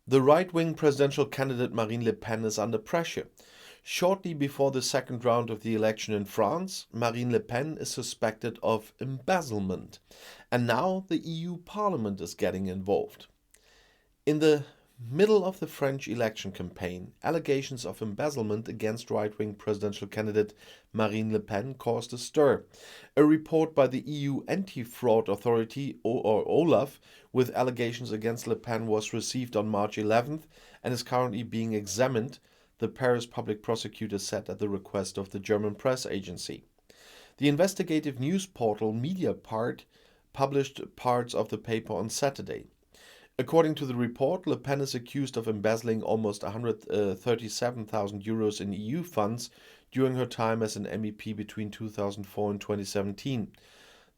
The right-wing presidential candidate Marine Le Pen is under pressure. Shortly before the second round of the election in France, Marine Le Pen is suspected of embezzlement. And now the EU Parliament is getting involved. In the middle of the French election campaign, allegations of embezzlement against right-wing presidential candidate Marine Le Pen caused a stir. A report by the EU Anti-Fraud Authority, or OLAF, with allegations against Le Pen was received on March 11th and is currently being examined, the Paris public prosecutor said at the request of the German press agency. The investigative news portal Mediapart published parts of the paper on Saturday. According to the report, Le Pen is accused of embezzling almost 137,000 euros in EU funds during her time as an MEP between 2004 and 2017.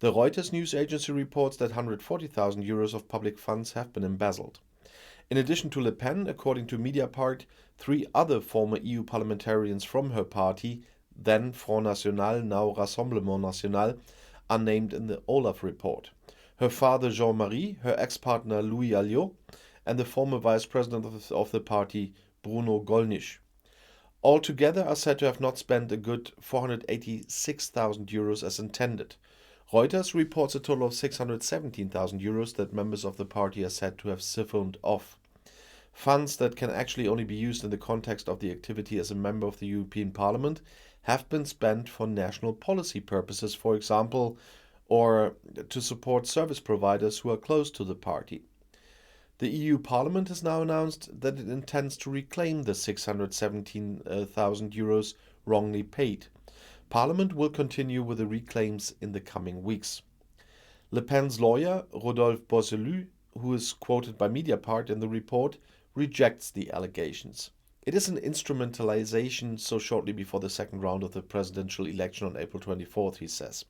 The Reuters news agency reports that 140,000 euros of public funds have been embezzled. In addition to Le Pen, according to Mediapart, 3 other former EU parliamentarians from her party, then Front National, now Rassemblement National, are named in the Olaf report. Her father Jean-Marie, her ex-partner Louis Alliot, and the former vice president of the party Bruno Gollnisch. All together are said to have not spent a good 486,000 euros as intended. Reuters reports a total of 617,000 euros that members of the party are said to have siphoned off. Funds that can actually only be used in the context of the activity as a member of the European Parliament have been spent for national policy purposes, for example, or to support service providers who are close to the party. The EU Parliament has now announced that it intends to reclaim the 617,000 euros wrongly paid. Parliament will continue with the reclaims in the coming weeks. Le Pen's lawyer, Rodolphe Bosselu, who is quoted by Mediapart in the report, rejects the allegations. It is an instrumentalization so shortly before the second round of the presidential election on April 24th, he says.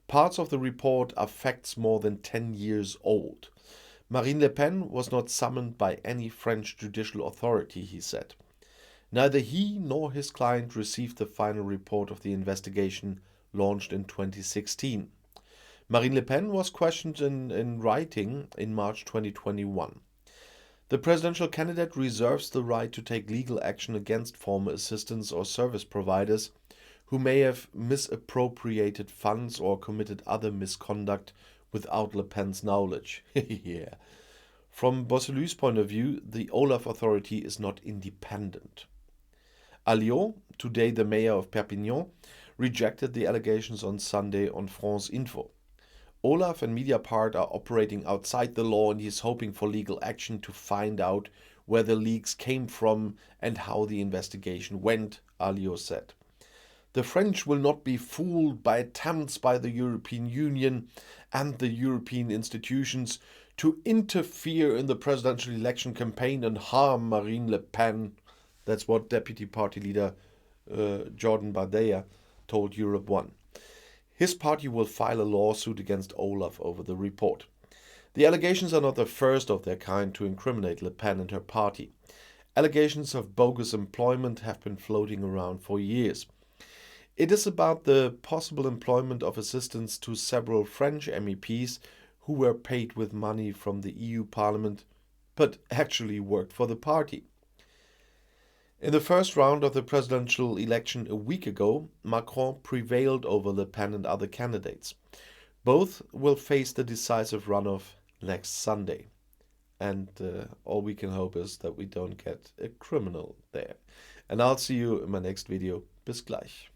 Parts of the report are facts more than 10 years old. Marine Le Pen was not summoned by any French judicial authority, he said. Neither he nor his client received the final report of the investigation launched in 2016. Marine Le Pen was questioned in writing in March 2021. The presidential candidate reserves the right to take legal action against former assistants or service providers who may have misappropriated funds or committed other misconduct without Le Pen's knowledge. Yeah. From Bosselu's point of view, the Olaf authority is not independent. Alliot, today the mayor of Perpignan, rejected the allegations on Sunday on France Info. Olaf and Mediapart are operating outside the law and he is hoping for legal action to find out where the leaks came from and how the investigation went, Alliot said. The French will not be fooled by attempts by the European Union and the European institutions to interfere in the presidential election campaign and harm Marine Le Pen. That's what Deputy Party Leader Jordan Bardella told Europe 1. His party will file a lawsuit against Olaf over the report. The allegations are not the first of their kind to incriminate Le Pen and her party. Allegations of bogus employment have been floating around for years. It is about the possible employment of assistants to several French MEPs who were paid with money from the EU Parliament, but actually worked for the party. In the first round of the presidential election a week ago, Macron prevailed over Le Pen and other candidates. Both will face the decisive runoff next Sunday. And all we can hope is that we don't get a criminal there. And I'll see you in my next video. Bis gleich.